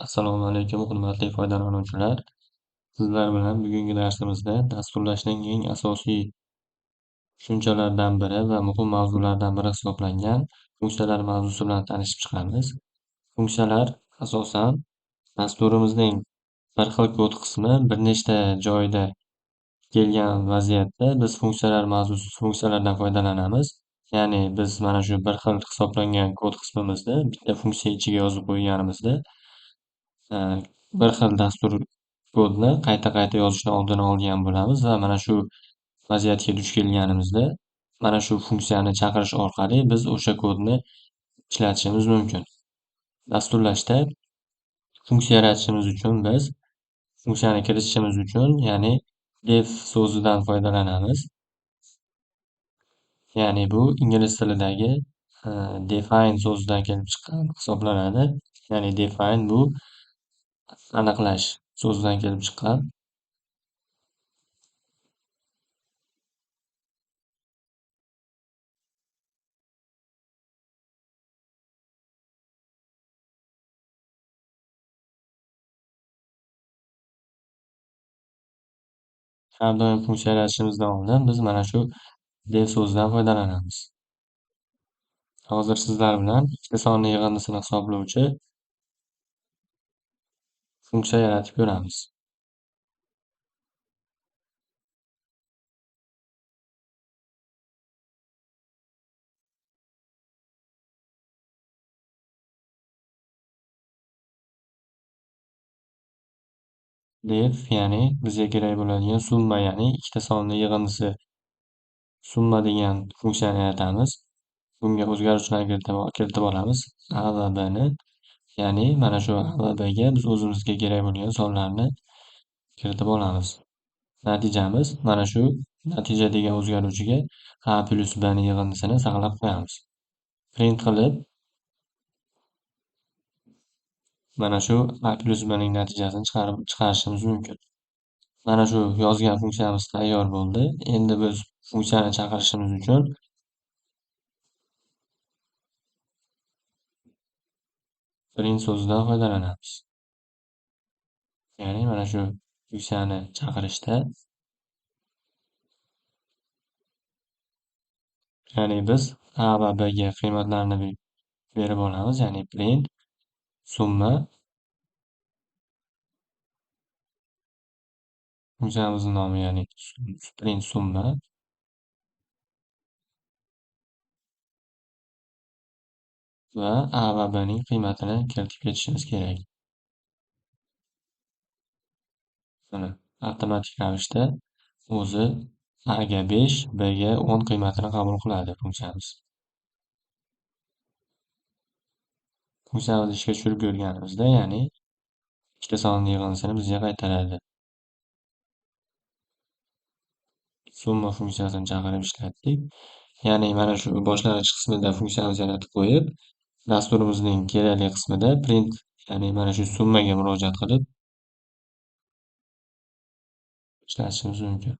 Assalomu alaykum, hurmatli foydalanuvchilar. Sizlar bilan bugungi darsimizda dasturlashning eng asosiy tushunchalaridan biri va muhim mavzulardan biri hisoblangan funksiyalar mavzusi bilan tanishib chiqamiz. Funksiyalar asosan dasturimizning bir xil kod qismi bir nechta joyda kelgan vaziyatda biz funksiyalardan foydalanamiz. Ya'ni biz mana shu bir xil hisoblangan kod qismimizni bitta funksiya ichiga yozib qo'yganimizda bir xil dastur kodni qayta-qayta yozishni oldini olgan bo'lamiz va mana shu vaziyatga duch kelganimizda mana shu funksiyani chaqirish orqali biz o'sha kodni ishlatishimiz mumkin. Dasturlashda funksiya yaratishimiz uchun biz funksiyani kiritishimiz uchun, ya'ni def so'zidan foydalanamiz. Ya'ni bu ingliz tilidagi define so'zidan kelib chiqqan hisoblanadi. Ya'ni define bu aniqlash so'zidan kelib chiqqan. Har doim funksiya yaratishimizdan oldin biz mana shu def so'zidan foydalanamiz. Hozir sizlar bilan ikkita sonni yig'indisini hisoblovchi funksiya yaratib ko'ramiz. Def ya'ni bizga kerak bo'ladigan summa, ya'ni ikkita sonni yig'indisi summa degan funksiyani yaratamiz. Bunga o'zgaruvchilarni kiritib olamiz. A va Bni, ya'ni mana shu A va Bga biz o'zimizga kerak bo'lgan sonlarni kiritib olamiz. Natijamiz mana shu natija degan o'zgaruvchiga A plus Bni yig'indisini saqlab qo'yamiz. Print qilib mana shu A plus Bning natijasini chiqarishimiz mumkin. Mana shu yozgan funksiyamiz tayyor bo'ldi. Endi biz funksiyani chaqirishimiz uchun print so'zidan foydalanamiz. Ya'ni mana shu funksiyani chaqirishda, ya'ni biz A va Bga qiymatlarni berib olamiz, ya'ni print summa funksiyamizning nomi, ya'ni print summa va A va Bning qiymatini kiritib ketishimiz kerak. Mana avtomatik ravishda o'zi Aga 5, Bga 10 qiymatini qabul qiladi funksiyamiz. Funksiyamizni ishga tushirib ko'rganimizda, ya'ni ikkita sonni yig'indisini bizga qaytaradi. Summa funksiyasini chaqirib ishlatdik. Ya'ni mana shu boshlang'ich qismida funksiyamizni yaratib qo'yib, dasturimizning kerakli qismida print, ya'ni mana shu summaga murojaat qilib ishlatishimiz mumkin.